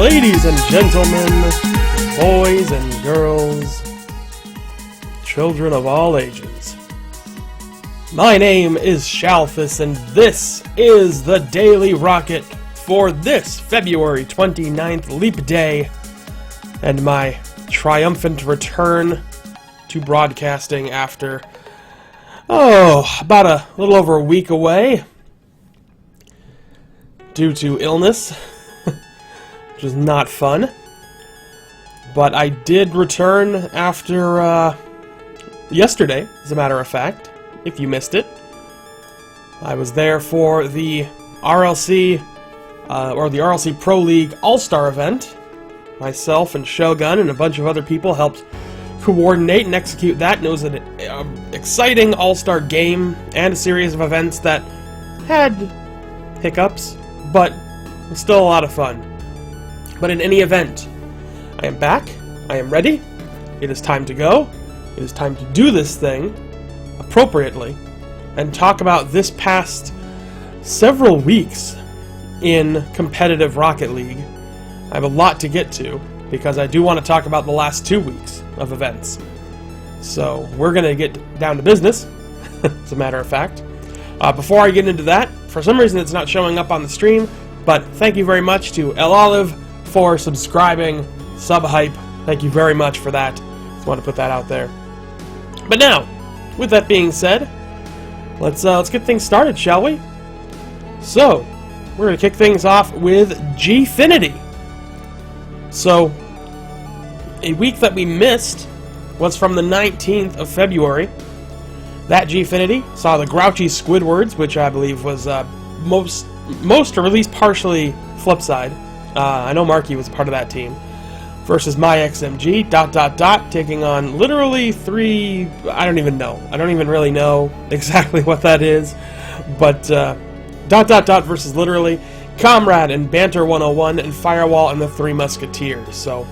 Ladies and gentlemen, boys and girls, children of all ages. My name is Shalthis, and this is the Daily Rocket for this February 29th Leap Day, and my triumphant return to broadcasting after, about a little over a week away due to illness, which is not fun. But I did return after yesterday, as a matter of fact, if you missed it. I was there for the RLC, or the RLC Pro League All-Star event. Myself and Shogun and a bunch of other people helped coordinate and execute that, and it was an exciting All-Star game and a series of events that had hiccups, but it was still a lot of fun. But in any event, I am back, I am ready, it is time to go, it is time to do this thing appropriately, and talk about this past several weeks in competitive Rocket League. I have a lot to get to, because I do want to talk about the last 2 weeks of events. So, we're going to get down to business, as a matter of fact. Before I get into that, for some reason it's not showing up on the stream, but thank you very much to El Olive for subscribing, sub-hype. Thank you very much for that. Just want to put that out there. But now, with that being said, let's get things started, shall we? So, we're going to kick things off with Gfinity. So, a week that we missed was from the 19th of February. That Gfinity saw the Grouchy Squidwards, which I believe was most or at least partially Flipside. I know Marky was a part of that team. Versus MyXMG, ... taking on literally 3... I don't even know. I don't even really know exactly what that is. But, ... versus literally Comrade and Banter 101 and Firewall and the Three Musketeers. So,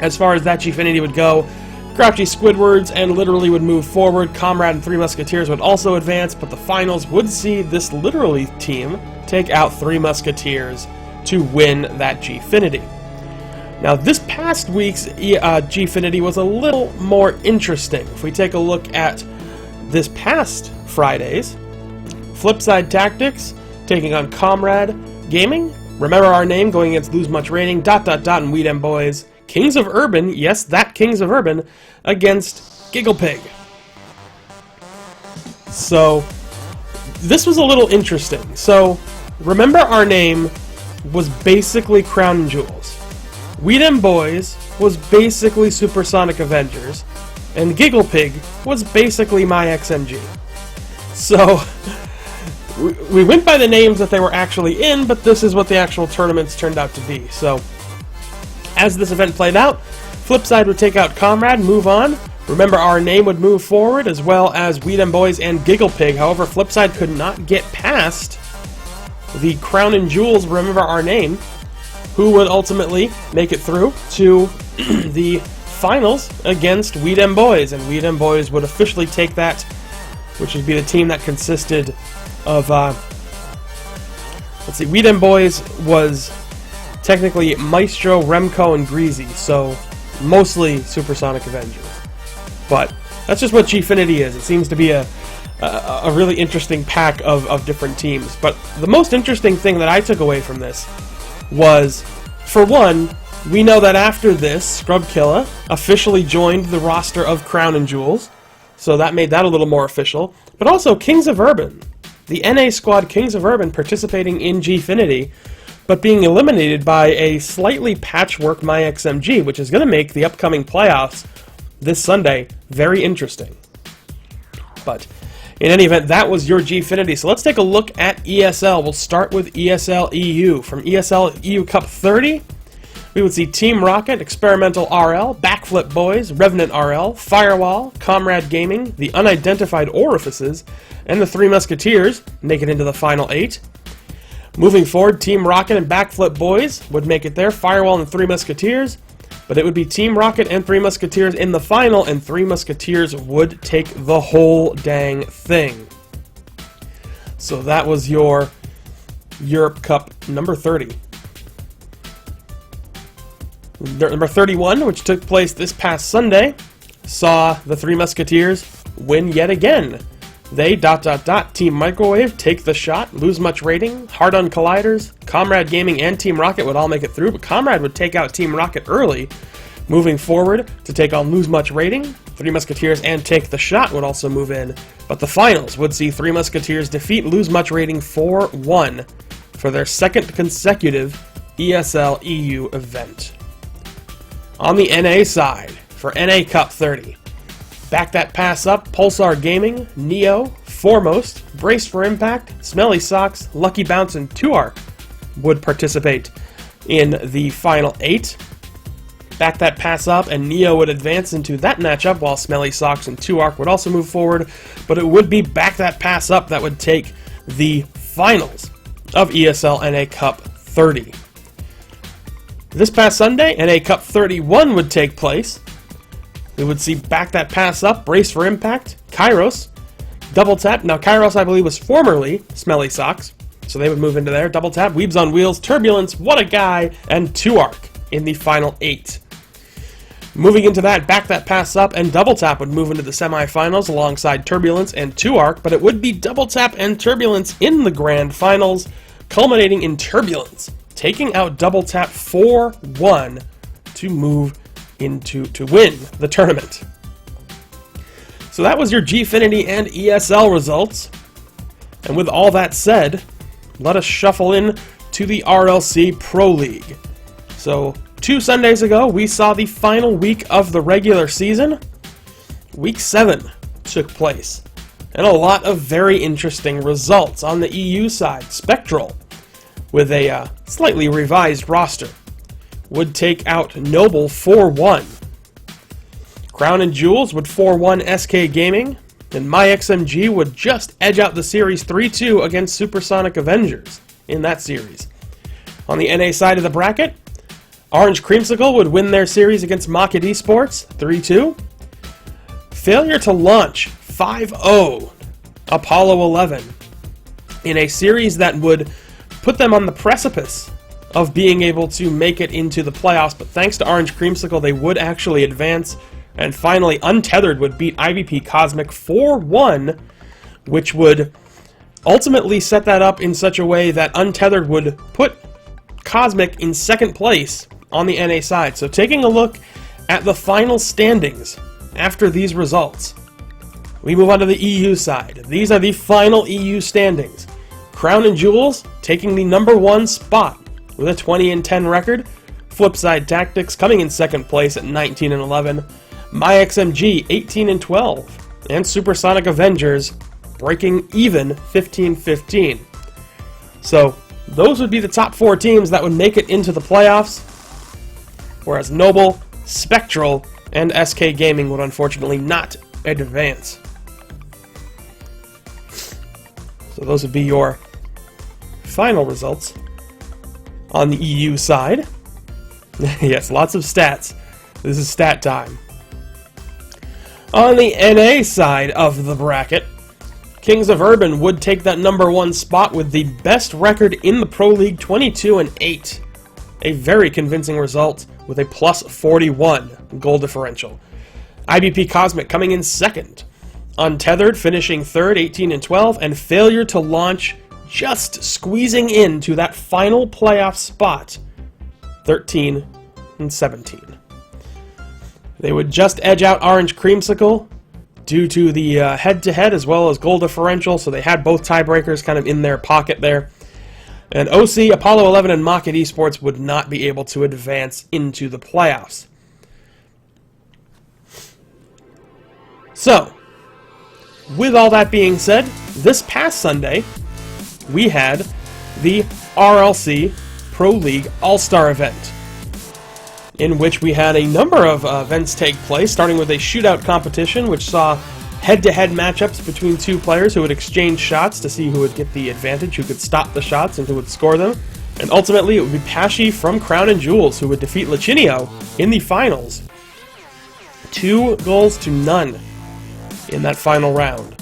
as far as that Gfinity would go, Grouchy Squidwards and literally would move forward. Comrade and Three Musketeers would also advance, but the finals would see this literally team take out Three Musketeers to win that Gfinity. Now, this past week's Gfinity was a little more interesting. If we take a look at this past Friday's, Flipside Tactics taking on Comrade Gaming, Remember Our Name going against Lose Much Rating, ... and Weed and Boys, Kings of Urban, yes, that Kings of Urban, against Giggle Pig. So, this was a little interesting. So, Remember Our Name was basically Crown and Jewels. Weed and Boys was basically Supersonic Avengers, and Giggle Pig was basically MyXMG. So, we went by the names that they were actually in, but this is what the actual tournaments turned out to be. So, as this event played out, Flipside would take out Comrade, move on. Remember Our Name would move forward, as well as Weed and Boys and Giggle Pig. However, Flipside could not get past the Crown and Jewels Remember Our Name, who would ultimately make it through to the finals against Weed and Boys. And Weed and Boys would officially take that, which would be the team that consisted of, let's see, Weed and Boys was technically Maestro, Remco, and Greasy, so mostly Supersonic Avengers. But that's just what Gfinity is. It seems to be a really interesting pack of different teams. But the most interesting thing that I took away from this was, for one, we know that after this, Scrubkilla officially joined the roster of Crown and Jewels, so that made that a little more official. But also Kings of Urban, the NA squad Kings of Urban participating in Gfinity, but being eliminated by a slightly patchwork MyXMG, which is going to make the upcoming playoffs this Sunday very interesting. But in any event, that was your Gfinity. So let's take a look at ESL. We'll start with ESL EU. From ESL EU Cup 30, we would see Team Rocket, Experimental RL, Backflip Boys, Revenant RL, Firewall, Comrade Gaming, The Unidentified Orifices, and the Three Musketeers make it into the final 8. Moving forward, Team Rocket and Backflip Boys would make it there, Firewall and Three Musketeers, but it would be Team Rocket and Three Musketeers in the final, and Three Musketeers would take the whole dang thing. So that was your Europe Cup number 30. Number 31, which took place this past Sunday, saw the Three Musketeers win yet again. They, Team Microwave, Take the Shot, Lose Much Rating, Hard on Colliders, Comrade Gaming, and Team Rocket would all make it through, but Comrade would take out Team Rocket early. Moving forward to take on Lose Much Rating, Three Musketeers and Take the Shot would also move in, but the finals would see Three Musketeers defeat Lose Much Rating 4-1 for their second consecutive ESL EU event. On the NA side, for NA Cup 30, Back That Pass Up, Pulsar Gaming, Neo, Foremost, Brace for Impact, Smelly Socks, Lucky Bounce, and 2ARC would participate in the final 8. Back That Pass Up and Neo would advance into that matchup, while Smelly Socks and 2ARC would also move forward, but it would be Back That Pass Up that would take the finals of ESL NA Cup 30. This past Sunday, NA Cup 31 would take place. We would see Back That Pass Up, Brace for Impact, Kairos, Double Tap. Now, Kairos, I believe, was formerly Smelly Socks, so they would move into there. Double Tap, Weebs on Wheels, Turbulence, What a Guy, and 2ARC in the final 8. Moving into that, Back That Pass Up and Double Tap would move into the semifinals alongside Turbulence and 2ARC, but it would be Double Tap and Turbulence in the grand finals, culminating in Turbulence taking out Double Tap 4-1 to move to win the tournament. So that was your Gfinity and ESL results. And with all that said, let us shuffle in to the RLC Pro League. So 2 Sundays ago, we saw the final week of the regular season. Week 7 took place, and a lot of very interesting results. On the EU side, Spectral, with a slightly revised roster, would take out Noble 4-1. Crown and Jewels would 4-1 SK Gaming, and MyXMG would just edge out the series 3-2 against Supersonic Avengers in that series. On the NA side of the bracket, Orange Creamsicle would win their series against Market eSports 3-2. Failure to launch 5-0 Apollo 11 in a series that would put them on the precipice of being able to make it into the playoffs, but thanks to Orange Creamsicle, they would actually advance, and finally Untethered would beat IVP Cosmic 4-1, which would ultimately set that up in such a way that Untethered would put Cosmic in second place on the NA side. So taking a look at the final standings after these results, we move on to the EU side. These are the final EU standings. Crown and Jewels taking the number 1 spot with a 20-10 record. Flipside Tactics coming in second place at 19-11. MyXMG 18-12. And Supersonic Avengers breaking even 15-15. So those would be the top 4 teams that would make it into the playoffs, whereas Noble, Spectral, and SK Gaming would unfortunately not advance. So those would be your final results. On the EU side, yes, lots of stats. This is stat time. On the NA side of the bracket, Kings of Urban would take that number 1 spot with the best record in the Pro League, 22-8. A very convincing result with a plus 41 goal differential. IBP Cosmic coming in second. Untethered finishing third, 18-12, and Failure to Launch just squeezing into that final playoff spot, 13-17. They would just edge out Orange Creamsicle due to the head-to-head as well as goal differential, so they had both tiebreakers kind of in their pocket there. And OC, Apollo 11, and Market eSports would not be able to advance into the playoffs. So, with all that being said, this past Sunday, we had the RLC Pro League All-Star event, in which we had a number of events take place, starting with a shootout competition, which saw head-to-head matchups between 2 players who would exchange shots to see who would get the advantage, who could stop the shots, and who would score them. And ultimately, it would be Pashi from Crown and Jewels who would defeat Lachinio in the finals. 2-0 in that final round.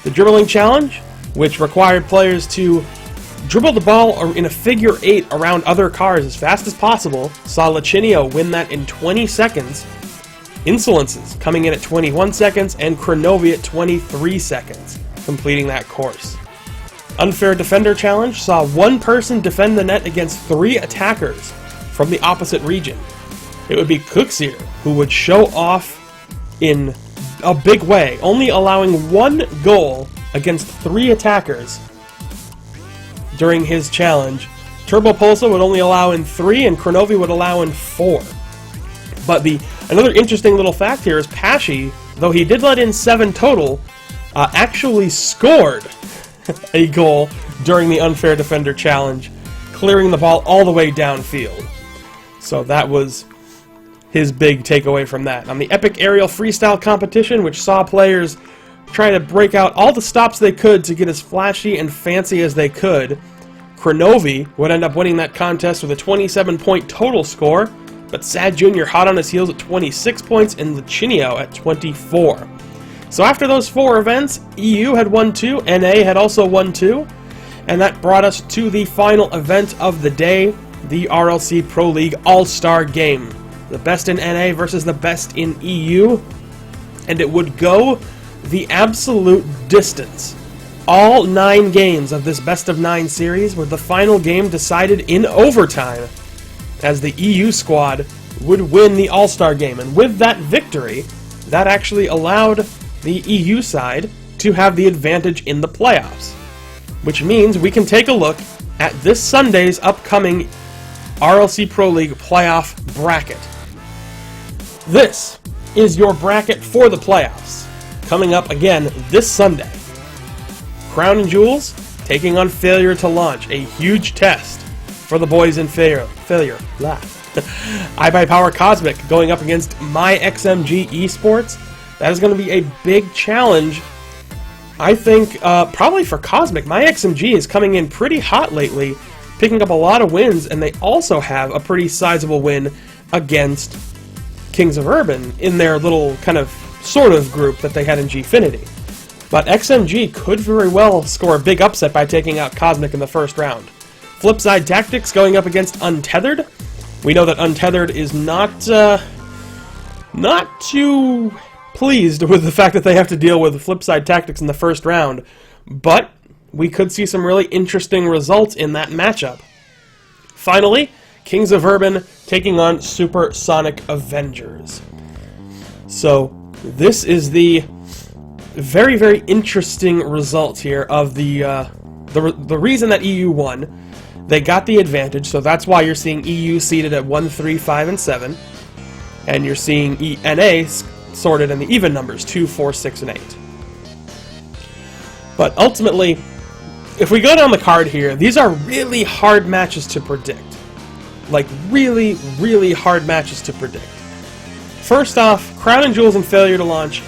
The Dribbling Challenge, which required players to dribble the ball in a figure 8 around other cars as fast as possible, saw Lachinio win that in 20 seconds, Insolences coming in at 21 seconds, and Kronovi at 23 seconds, completing that course. Unfair Defender Challenge saw one person defend the net against 3 attackers from the opposite region. It would be Kuxir who would show off in a big way, only allowing 1 goal against 3 attackers during his challenge. Turbo Pulsa would only allow in 3, and Kronovi would allow in 4. But another interesting little fact here is Pashy, though he did let in 7 total, actually scored a goal during the Unfair Defender Challenge, clearing the ball all the way downfield. So that was his big takeaway from that. On the Epic Aerial Freestyle Competition, which saw players try to break out all the stops they could to get as flashy and fancy as they could, Kronovi would end up winning that contest with a 27-point total score, but Sad Jr. hot on his heels at 26 points and Lachinio at 24. So after those 4 events, EU had won 2, NA had also won 2, and that brought us to the final event of the day, the RLC Pro League All-Star Game. The best in NA versus the best in EU, and it would go the absolute distance. All 9 games of this best of 9 series, with the final game decided in overtime, as the EU squad would win the All-Star Game. And with that victory, that actually allowed the EU side to have the advantage in the playoffs, which means we can take a look at this Sunday's upcoming RLC Pro League playoff bracket. This is your bracket for the playoffs, coming up again this Sunday. Crown and Jewels taking on Failure to Launch, a huge test for the boys in Failure. iBuyPower Cosmic going up against MyXMG eSports. That is going to be a big challenge, I think, probably for Cosmic. MyXMG is coming in pretty hot lately, picking up a lot of wins, and they also have a pretty sizable win against Kings of Urban in their little kind of sort of group that they had in Gfinity. But XMG could very well score a big upset by taking out Cosmic in the first round. Flipside Tactics going up against Untethered. We know that Untethered is not too pleased with the fact that they have to deal with Flipside Tactics in the first round, but we could see some really interesting results in that matchup. Finally, Kings of Urban taking on Supersonic Avengers. So this is the very, very interesting result here of the reason that EU won. They got the advantage, so that's why you're seeing EU seated at 1, 3, 5, and 7, and you're seeing NA sorted in the even numbers, 2, 4, 6, and 8. But ultimately, if we go down the card here, these are really hard matches to predict. Like, really, really hard matches to predict. First off, Crown and Jewels and Failure to Launch,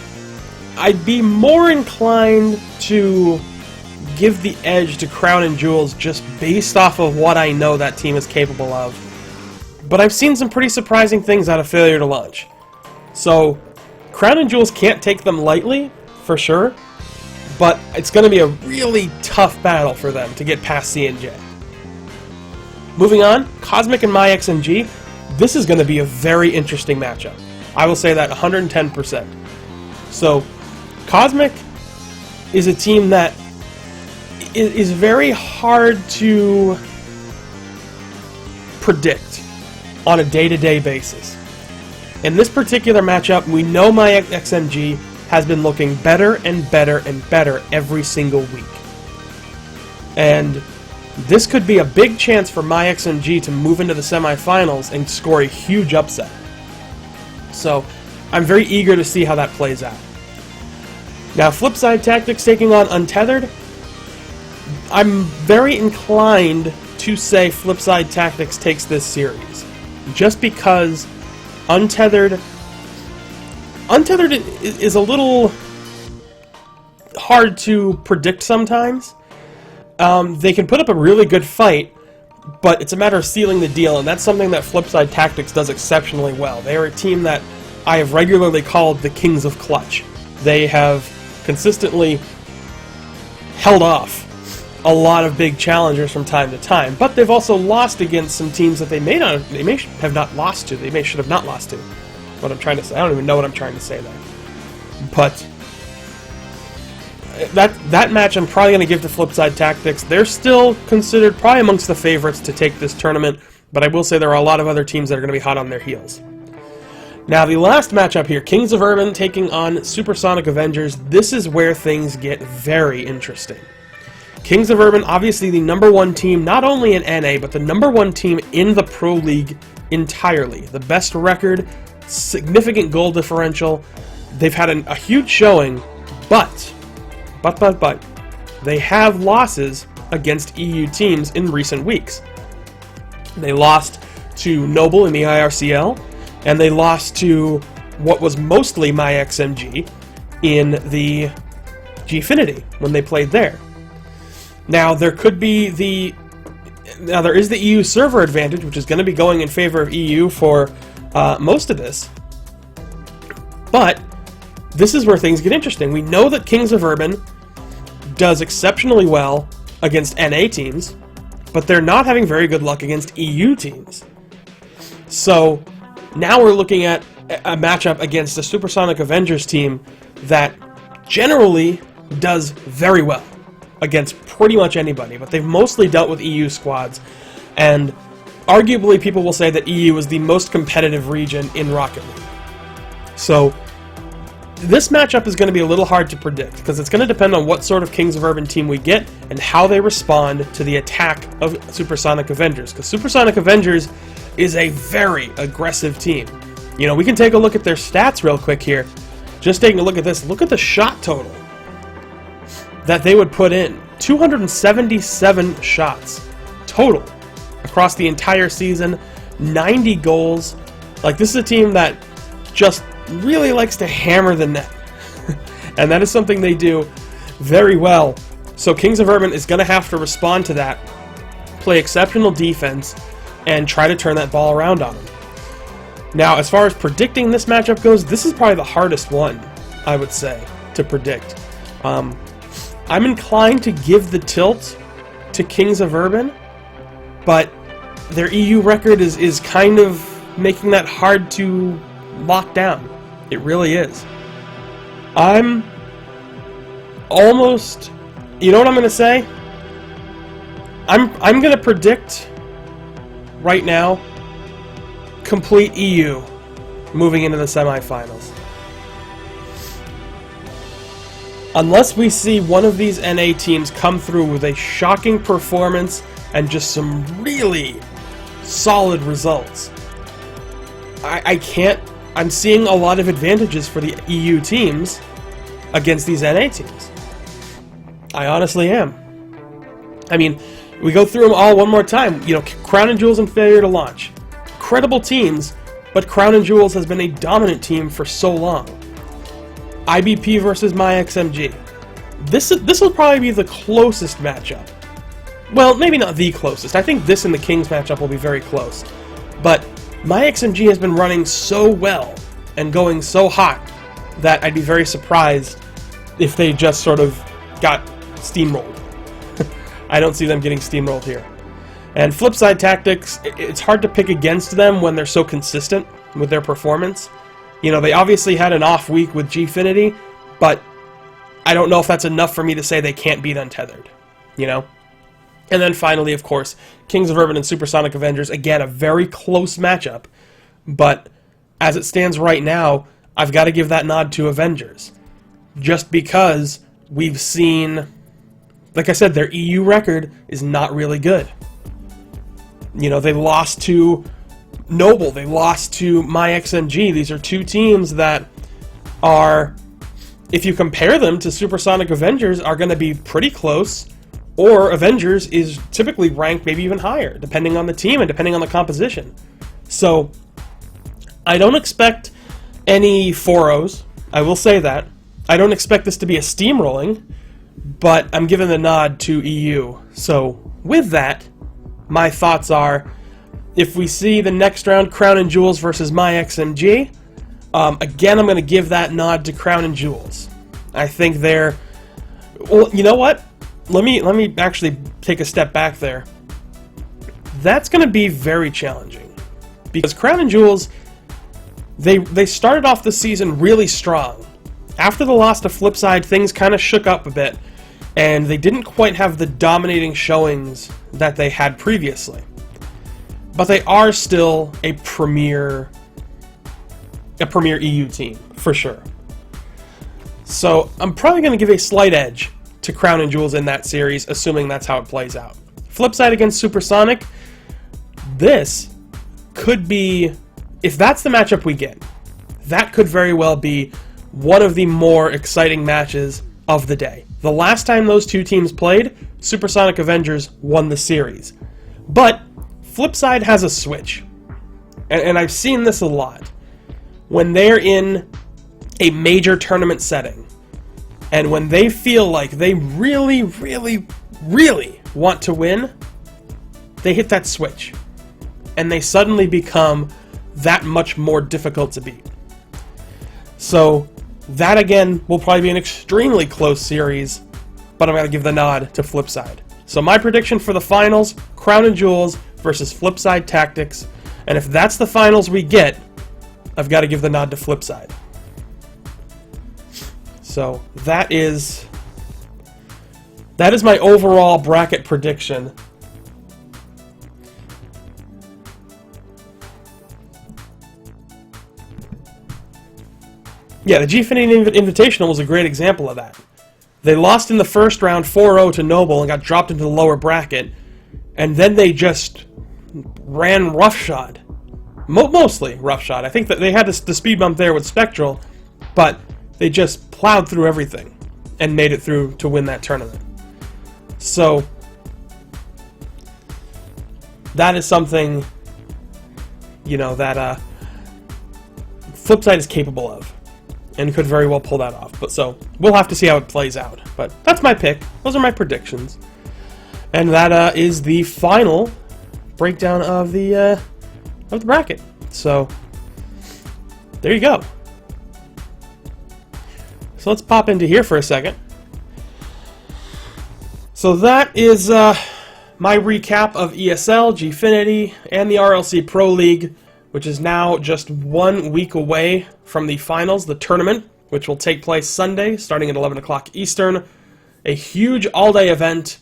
I'd be more inclined to give the edge to Crown and Jewels just based off of what I know that team is capable of. But I've seen some pretty surprising things out of Failure to Launch. So, Crown and Jewels can't take them lightly, for sure, but it's going to be a really tough battle for them to get past C&J. Moving on, Cosmic and MyXMG, this is going to be a very interesting matchup. I will say that 110%. So, Cosmic is a team that is very hard to predict on a day-to-day basis. In this particular matchup, we know MyXMG has been looking better and better and better every single week. And this could be a big chance for MyXMG to move into the semifinals and score a huge upset. So, I'm very eager to see how that plays out. Now, Flipside Tactics taking on Untethered. I'm very inclined to say Flipside Tactics takes this series, just because Untethered is a little hard to predict sometimes. They can put up a really good fight, but it's a matter of sealing the deal, and that's something that Flipside Tactics does exceptionally well. They are a team that I have regularly called the Kings of Clutch. They have consistently held off a lot of big challengers from time to time, but they've also lost against some teams that they may have not lost to. They should have not lost to. What I'm trying to say, I don't even know what I'm trying to say there. But that match, I'm probably going to give to Flipside Tactics. They're still considered probably amongst the favorites to take this tournament, but I will say there are a lot of other teams that are going to be hot on their heels. Now, the last matchup here, Kings of Urban taking on Supersonic Avengers. This is where things get very interesting. Kings of Urban, obviously the #1 team, not only in NA, but the #1 team in the Pro League entirely. The best record, significant goal differential. They've had a huge showing, but, they have losses against EU teams in recent weeks. They lost to Noble in the IRCL, and they lost to what was mostly MyXMG in the Gfinity when they played there. Now, there is the EU server advantage, which is going to be going in favor of EU for most of this. But this is where things get interesting. We know that Kings of Urban does exceptionally well against NA teams, but they're not having very good luck against EU teams. So now we're looking at a matchup against the Supersonic Avengers team that generally does very well against pretty much anybody, but they've mostly dealt with EU squads, and arguably people will say that EU is the most competitive region in Rocket League. So this matchup is going to be a little hard to predict, because it's going to depend on what sort of Kings of Urban team we get and how they respond to the attack of Supersonic Avengers, because Supersonic Avengers is a very aggressive team. You know, we can take a look at their stats real quick here. Just taking a look at this, look at the shot total that they would put in. 277 shots total across the entire season, 90 goals. Like, this is a team that just really likes to hammer the net. And that is something they do very well. So Kings of Urban is going to have to respond to that, play exceptional defense, and try to turn that ball around on them. Now, as far as predicting this matchup goes, this is probably the hardest one, I would say, to predict. I'm inclined to give the tilt to Kings of Urban, but their EU record is kind of making that hard to lock down. It really is. I'm almost... You know what I'm going to say? I'm going to predict right now complete EU moving into the semifinals. Unless we see one of these NA teams come through with a shocking performance and just some really solid results, I can't... I'm seeing a lot of advantages for the EU teams against these NA teams. I honestly am. I mean, we go through them all one more time. You know, Crown and Jewels and Failure to Launch. Credible teams, but Crown and Jewels has been a dominant team for so long. IBP versus MyXMG. This will probably be the closest matchup. Well, maybe not the closest. I think this and the Kings matchup will be very close. But MyXMG has been running so well and going so hot that I'd be very surprised if they just sort of got steamrolled. I don't see them getting steamrolled here. And Flipside Tactics, it's hard to pick against them when they're so consistent with their performance. You know, they obviously had an off week with Gfinity, but I don't know if that's enough for me to say they can't beat Untethered, you know? And then finally, of course, Kings of Urban and Supersonic Avengers, again, a very close matchup, but as it stands right now, I've got to give that nod to Avengers. Just because we've seen, like I said, their EU record is not really good. You know, they lost to Noble, they lost to MyXMG. These are two teams that are, if you compare them to Supersonic Avengers, are going to be pretty close, or Avengers is typically ranked maybe even higher, depending on the team and depending on the composition. So, I don't expect any 4-0s, I will say that. I don't expect this to be a steamrolling, but I'm giving the nod to EU. So, with that, my thoughts are, if we see the next round Crown and Jewels versus MyXMG, again, I'm going to give that nod to Crown and Jewels. I think they're... Well, you know what? let me actually take a step back there. That's going to be very challenging because Crown and Jewels, they started off the season really strong. After the loss to Flipside, things kind of shook up a bit, and they didn't quite have the dominating showings that they had previously. But they are still a premier EU team, for sure. So I'm probably going to give a slight edge to Crown and Jewels in that series, assuming that's how it plays out. Flipside against Supersonic, this could be, if that's the matchup we get, that could very well be one of the more exciting matches of the day. The last time those two teams played, Supersonic Avengers won the series. But Flipside has a switch, and I've seen this a lot. When they're in a major tournament setting, and when they feel like they really, really, really want to win, they hit that switch, and they suddenly become that much more difficult to beat. So that, again, will probably be an extremely close series, but I'm going to give the nod to Flipside. So my prediction for the finals, Crown and Jewels versus Flipside Tactics, and if that's the finals we get, I've got to give the nod to Flipside. So that is my overall bracket prediction. Yeah, the Gfinity Invitational was a great example of that. They lost in the first round 4-0 to Noble and got dropped into the lower bracket, and then they just ran roughshod. Mostly roughshod. I think that they had the speed bump there with Spectral, but they just plowed through everything and made it through to win that tournament. So that is something, you know, that Flipside is capable of, and could very well pull that off. But so we'll have to see how it plays out. But that's my pick. Those are my predictions, and that is the final breakdown of the bracket. So there you go. So let's pop into here for a second. So that is my recap of ESL, Gfinity, and the RLC Pro League, which is now just 1 week away from the finals, the tournament, which will take place Sunday, starting at 11 o'clock Eastern. A huge all-day event.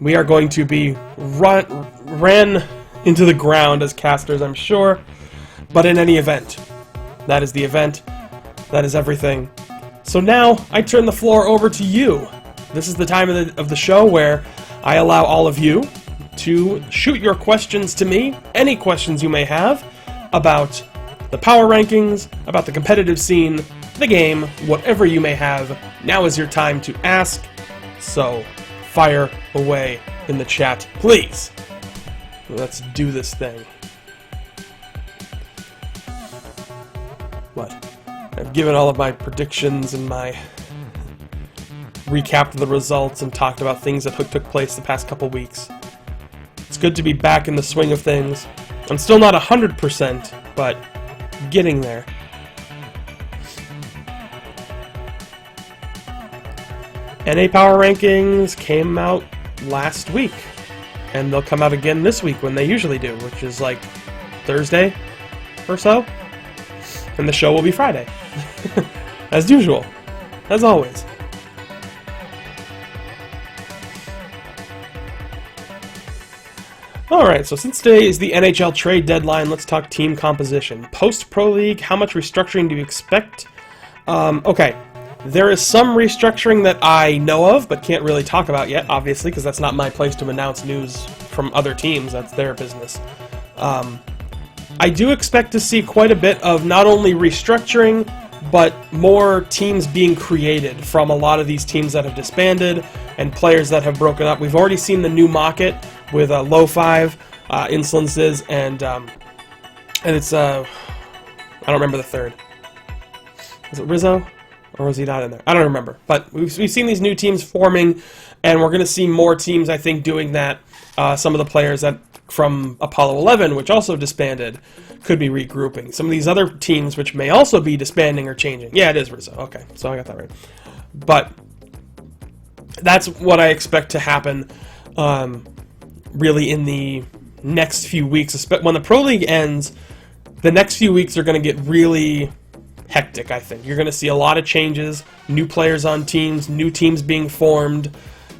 We are going to be ran into the ground as casters, I'm sure. But in any event, that is the event. That is everything. So now, I turn the floor over to you. This is the time of the show where I allow all of you to shoot your questions to me, any questions you may have about the power rankings, about the competitive scene, the game, whatever you may have. Now is your time to ask, so fire away in the chat, please. Let's do this thing. What? I've given all of my predictions and my recapped the results and talked about things that took place the past couple weeks. It's good to be back in the swing of things. I'm still not 100%, but getting there. NA Power Rankings came out last week, and they'll come out again this week when they usually do, which is like Thursday or so, and the show will be Friday. As usual, as always. Alright, so since today is the NHL trade deadline, let's talk team composition. Post-Pro League, how much restructuring do you expect? Okay, there is some restructuring that I know of, but can't really talk about yet, obviously, because that's not my place to announce news from other teams. That's their business. I do expect to see quite a bit of not only restructuring, but more teams being created from a lot of these teams that have disbanded and players that have broken up. We've already seen the new market with Low 5, Insolences, and it's, I don't remember the third. Was it Rizzo? Or was he not in there? I don't remember. But we've seen these new teams forming, and we're going to see more teams, I think, doing that. Some of the players that from Apollo 11, which also disbanded, could be regrouping. Some of these other teams, which may also be disbanding or changing. Yeah, it is Rizzo. Okay, so I got that right. But that's what I expect to happen really in the next few weeks. When the Pro League ends, the next few weeks are going to get really hectic, I think. You're going to see a lot of changes, new players on teams, new teams being formed,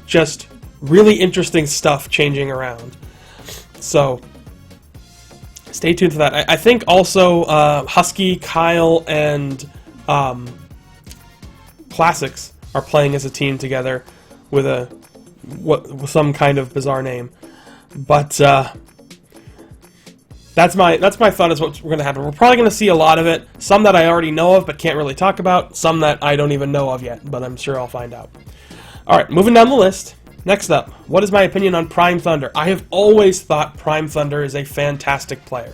just really interesting stuff changing around. So, stay tuned for that. I think also Husky, Kyle, and Classics are playing as a team together with some kind of bizarre name. But that's my thought is what's going to happen. We're probably going to see a lot of it. Some that I already know of but can't really talk about. Some that I don't even know of yet, but I'm sure I'll find out. Alright, moving down the list. Next up, what is my opinion on Prime Thunder? I have always thought Prime Thunder is a fantastic player.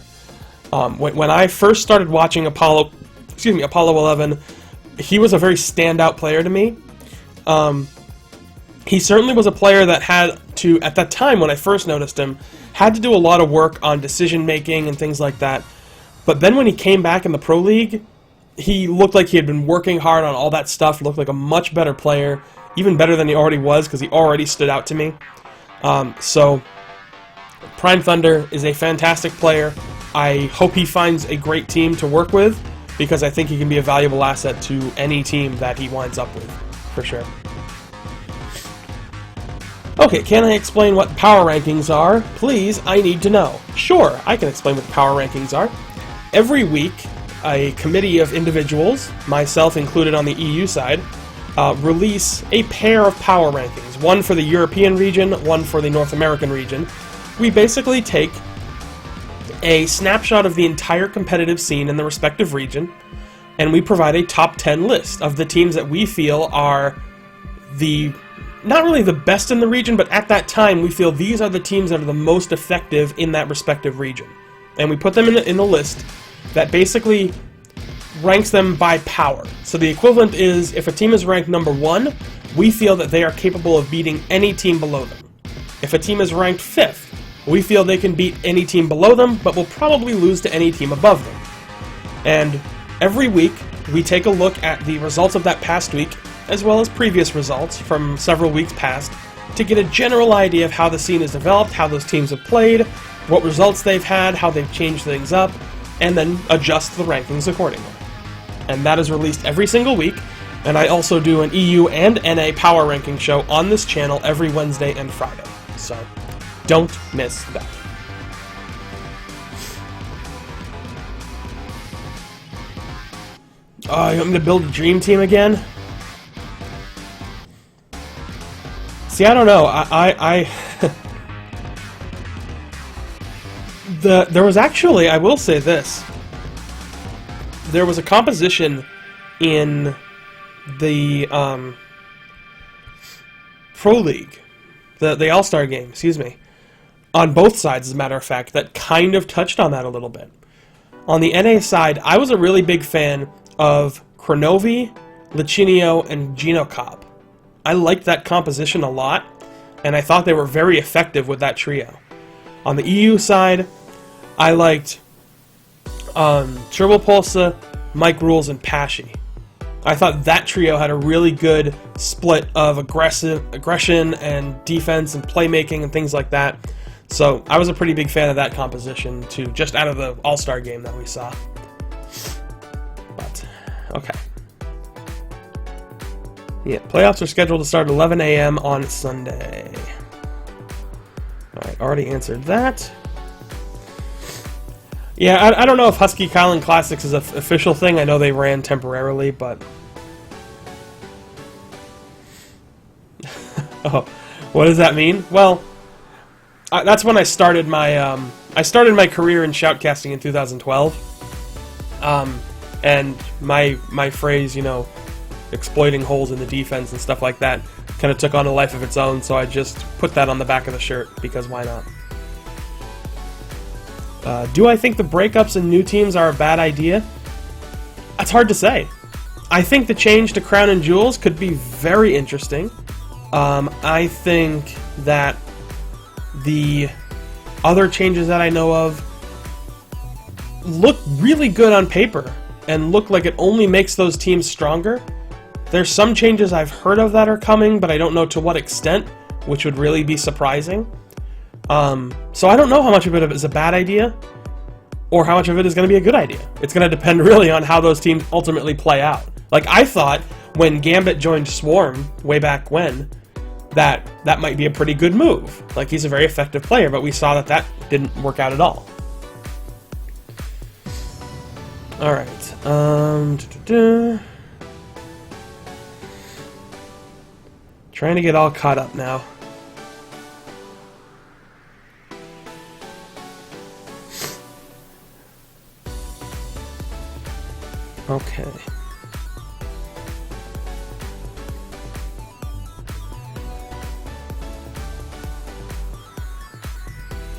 When I first started watching Apollo 11, he was a very standout player to me. He certainly was a player that had to, at that time when I first noticed him, had to do a lot of work on decision making and things like that. But then when he came back in the Pro League, he looked like he had been working hard on all that stuff, looked like a much better player, even better than he already was, because he already stood out to me. So, Prime Thunder is a fantastic player. I hope he finds a great team to work with, because I think he can be a valuable asset to any team that he winds up with, for sure. Okay, can I explain what power rankings are? Please, I need to know. Sure, I can explain what power rankings are. Every week, a committee of individuals, myself included on the EU side, release a pair of power rankings. One for the European region, one for the North American region. We basically take a snapshot of the entire competitive scene in the respective region, and we provide a top 10 list of the teams that we feel are not really the best in the region, but at that time we feel these are the teams that are the most effective in that respective region. And we put them in a list that basically ranks them by power. So the equivalent is, if a team is ranked number 1, we feel that they are capable of beating any team below them. If a team is ranked 5th, we feel they can beat any team below them, but will probably lose to any team above them. And every week, we take a look at the results of that past week, as well as previous results from several weeks past, to get a general idea of how the scene has developed, how those teams have played, what results they've had, how they've changed things up, and then adjust the rankings accordingly. And that is released every single week, and I also do an EU and NA power ranking show on this channel every Wednesday and Friday. So, don't miss that. Oh, you want me to build a dream team again? See, I don't know. There was actually, I will say this. There was a composition in the Pro League, the All-Star game, excuse me, on both sides, as a matter of fact, that kind of touched on that a little bit. On the NA side, I was a really big fan of Kronovi, Lichinio, and Gino Cobb. I liked that composition a lot, and I thought they were very effective with that trio. On the EU side, I liked Turbopulsa, Mike Rules, and Pashy. I thought that trio had a really good split of aggression and defense and playmaking and things like that. So I was a pretty big fan of that composition too, just out of the All-Star game that we saw. But, okay. Yeah, playoffs are scheduled to start at 11 a.m. on Sunday. Alright, already answered that. Yeah, I don't know if Husky, Kyle, and Classics is an official thing. I know they ran temporarily, but... Oh, what does that mean? Well, that's when I started my career in shoutcasting in 2012. And my phrase, exploiting holes in the defense and stuff like that kind of took on a life of its own, so I just put that on the back of the shirt, because why not? Do I think the breakups in new teams are a bad idea? That's hard to say. I think the change to Crown and Jewels could be very interesting. I think that the other changes that I know of look really good on paper and look like it only makes those teams stronger. There's some changes I've heard of that are coming, but I don't know to what extent, which would really be surprising. So I don't know how much of it is a bad idea, or how much of it is going to be a good idea. It's going to depend really on how those teams ultimately play out. Like, I thought when Gambit joined Swarm way back when, that might be a pretty good move. Like, he's a very effective player, but we saw that didn't work out at all. Alright, trying to get all caught up now. Okay.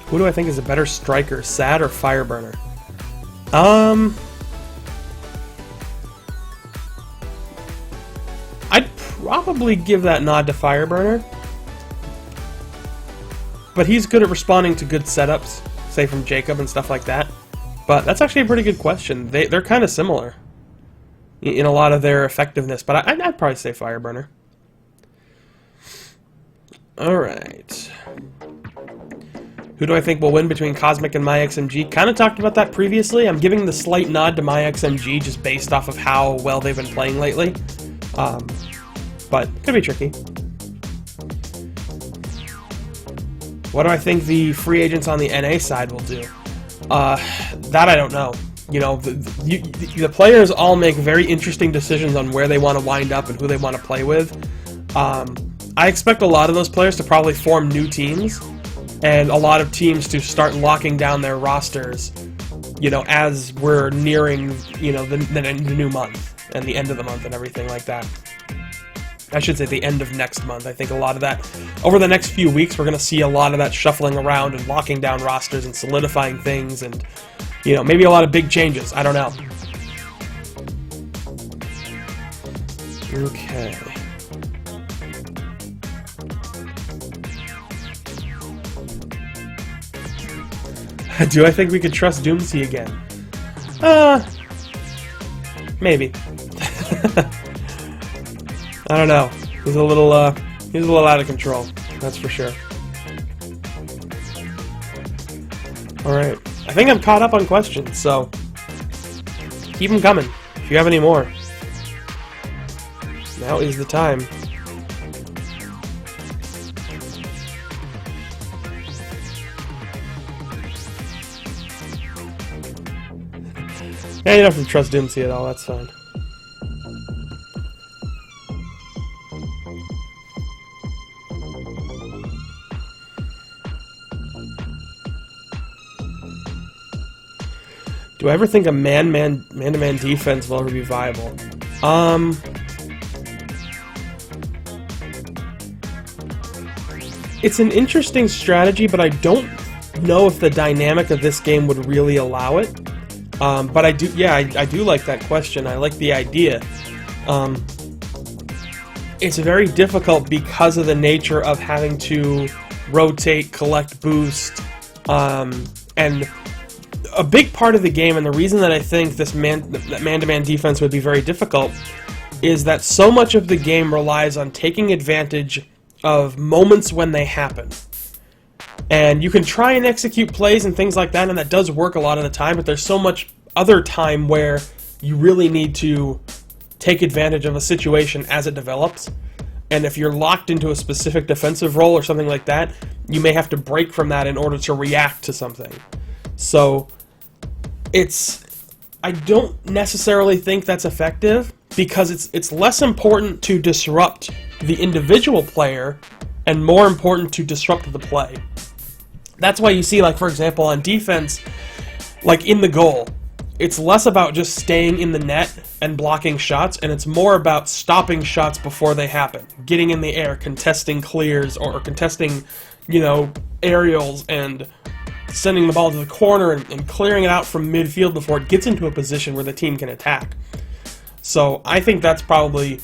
Who do I think is a better striker, Sad or Fireburner? I'd probably give that nod to Fireburner. But he's good at responding to good setups, say from Jacob and stuff like that. But that's actually a pretty good question. They're kind of similar in a lot of their effectiveness, but I'd probably say Fireburner. Alright. Who do I think will win between Cosmic and MyXMG? Kind of talked about that previously. I'm giving the slight nod to MyXMG just based off of how well they've been playing lately. But could be tricky. What do I think the free agents on the NA side will do? That I don't know. You know, the players all make very interesting decisions on where they want to wind up and who they want to play with. I expect a lot of those players to probably form new teams, and a lot of teams to start locking down their rosters, you know, as we're nearing, you know, the new month and the end of the month and everything like that. I should say the end of next month. I think a lot of that, over the next few weeks, we're going to see a lot of that shuffling around and locking down rosters and solidifying things and, you know, maybe a lot of big changes. I don't know. Okay. Do I think we could trust Doomsy again? Maybe. I don't know. He's a little out of control. That's for sure. Alright. I think I'm caught up on questions, so keep them coming. If you have any more, now is the time. Yeah, you don't have to trust Doomsy at all, that's fine. Do I ever think a man-to-man defense will ever be viable? It's an interesting strategy, but I don't know if the dynamic of this game would really allow it. But I do like that question. I like the idea. It's very difficult because of the nature of having to rotate, collect boost, and a big part of the game, and the reason that I think this man-to-man defense would be very difficult, is that so much of the game relies on taking advantage of moments when they happen. And you can try and execute plays and things like that, and that does work a lot of the time, but there's so much other time where you really need to take advantage of a situation as it develops. And if you're locked into a specific defensive role or something like that, you may have to break from that in order to react to something. So I don't necessarily think that's effective, because it's less important to disrupt the individual player and more important to disrupt the play. That's why you see, like, for example, on defense, like in the goal, it's less about just staying in the net and blocking shots, and it's more about stopping shots before they happen, getting in the air, contesting clears, or contesting, you know, aerials, and sending the ball to the corner and clearing it out from midfield before it gets into a position where the team can attack. So I think that's probably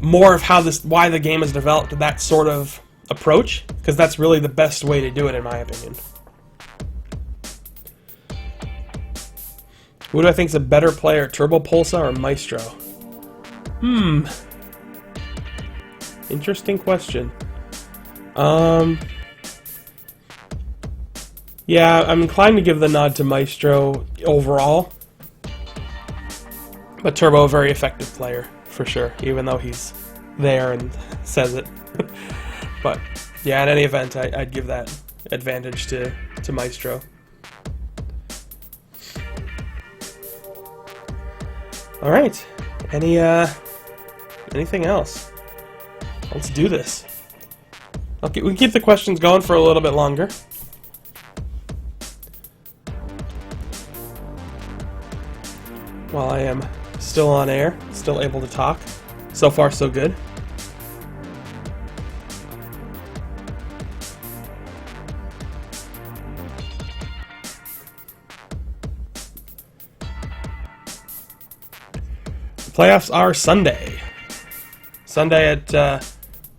more of why the game has developed that sort of approach, because that's really the best way to do it, in my opinion. Who do I think is a better player, Turbo Pulsar or Maestro? Interesting question. Yeah, I'm inclined to give the nod to Maestro overall. But Turbo, a very effective player, for sure, even though he's there and says it. But, yeah, in any event, I'd give that advantage to Maestro. Alright, anything else? Let's do this. Okay, we can keep the questions going for a little bit longer. While I am still on air, still able to talk. So far, so good. The playoffs are Sunday. Sunday at, I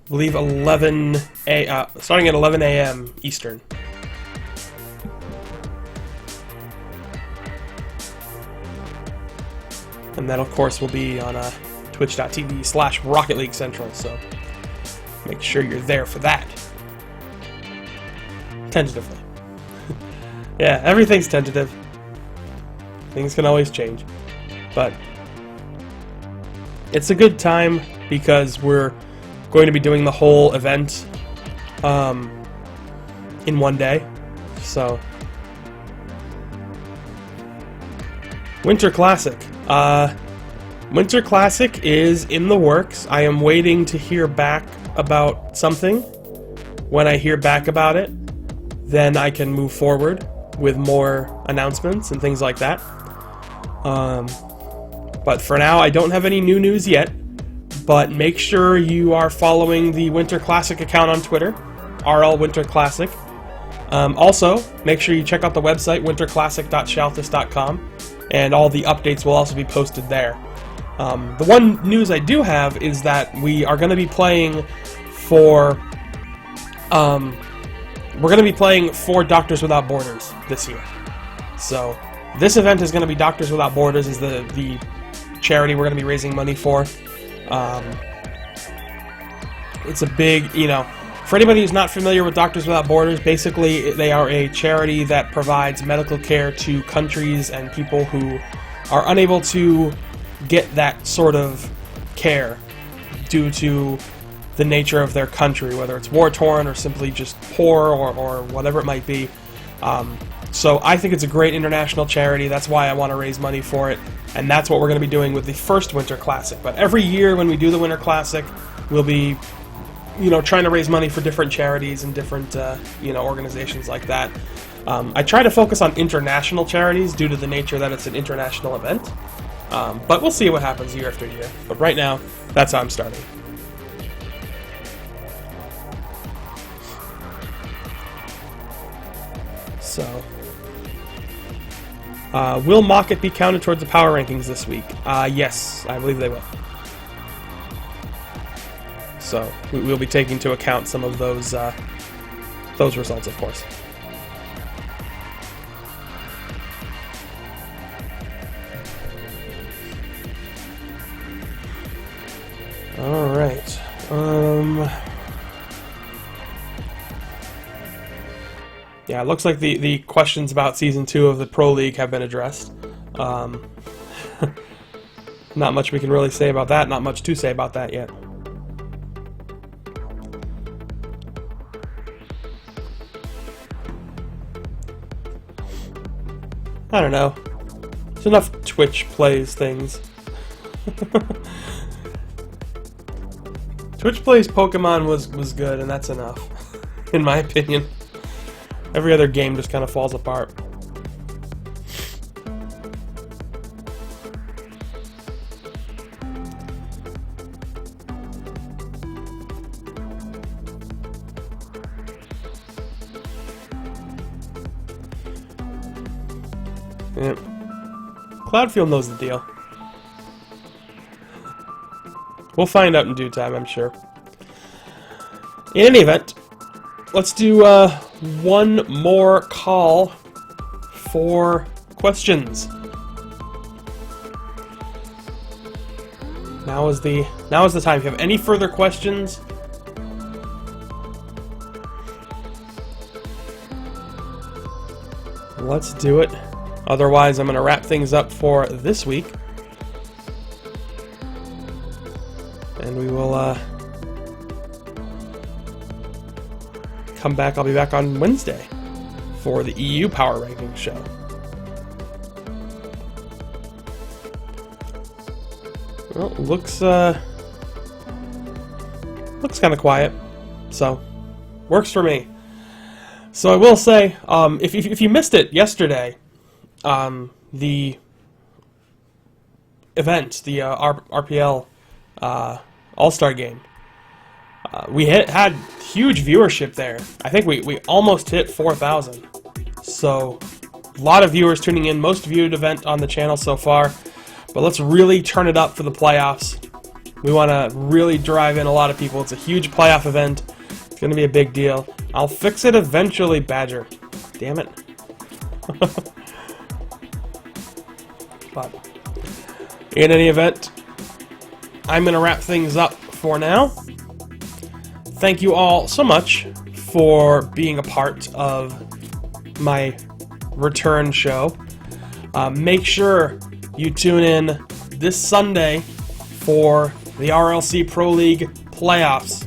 believe, starting at 11 a.m. Eastern. And that, of course, will be on twitch.tv/Rocket League Central, so make sure you're there for that. Tentatively. Yeah, everything's tentative. Things can always change. But it's a good time because we're going to be doing the whole event in one day. So, Winter Classic. Winter Classic is in the works. I am waiting to hear back about something. When I hear back about it, then I can move forward with more announcements and things like that. But for now, I don't have any new news yet. But make sure you are following the Winter Classic account on Twitter, RL Winter Classic. Also, make sure you check out the website, winterclassic.shalthis.com. And all the updates will also be posted there. The one news I do have is that we are going to be playing for Doctors Without Borders this year. So this event is going to be Doctors Without Borders, is the charity we're going to be raising money for. It's a big, for anybody who's not familiar with Doctors Without Borders, basically they are a charity that provides medical care to countries and people who are unable to get that sort of care due to the nature of their country, whether it's war-torn or simply just poor or whatever it might be. So I think it's a great international charity. That's why I want to raise money for it, and that's what we're going to be doing with the first Winter Classic. But every year when we do the Winter Classic, we'll be trying to raise money for different charities and different, organizations like that. I try to focus on international charities due to the nature that it's an international event. But we'll see what happens year after year. But right now, that's how I'm starting. So, will Mocket be counted towards the power rankings this week? Yes, I believe they will. So we'll be taking into account some of those results, of course. All right. Yeah, it looks like the questions about Season 2 of the Pro League have been addressed. Not much we can really say about that. Not much to say about that yet. I don't know. There's enough Twitch plays things. Twitch plays Pokemon was good, and that's enough, in my opinion. Every other game just kind of falls apart. Yeah. Cloudfield knows the deal. We'll find out in due time, I'm sure. In any event, let's do one more call for questions. Now is the time. If you have any further questions let's do it. Otherwise, I'm going to wrap things up for this week. And we will come back. I'll be back on Wednesday for the EU Power Rankings show. Well, looks kind of quiet, so works for me. So I will say, if you missed it yesterday, the event, the RPL All-Star Game, we had huge viewership there. I think we almost hit 4,000. So a lot of viewers tuning in, most viewed event on the channel so far. But let's really turn it up for the playoffs. We want to really drive in a lot of people. It's a huge playoff event. It's going to be a big deal. I'll fix it eventually, Badger. Damn it. But in any event, I'm going to wrap things up for now. Thank you all so much for being a part of my return show. Make sure you tune in this Sunday for the RLC Pro League playoffs.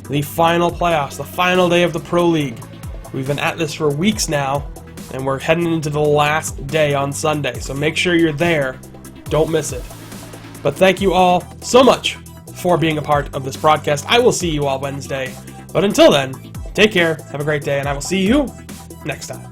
The final playoffs, the final day of the Pro League. We've been at this for weeks now, and we're heading into the last day on Sunday. So make sure you're there. Don't miss it. But thank you all so much for being a part of this broadcast. I will see you all Wednesday. But until then, take care, have a great day, and I will see you next time.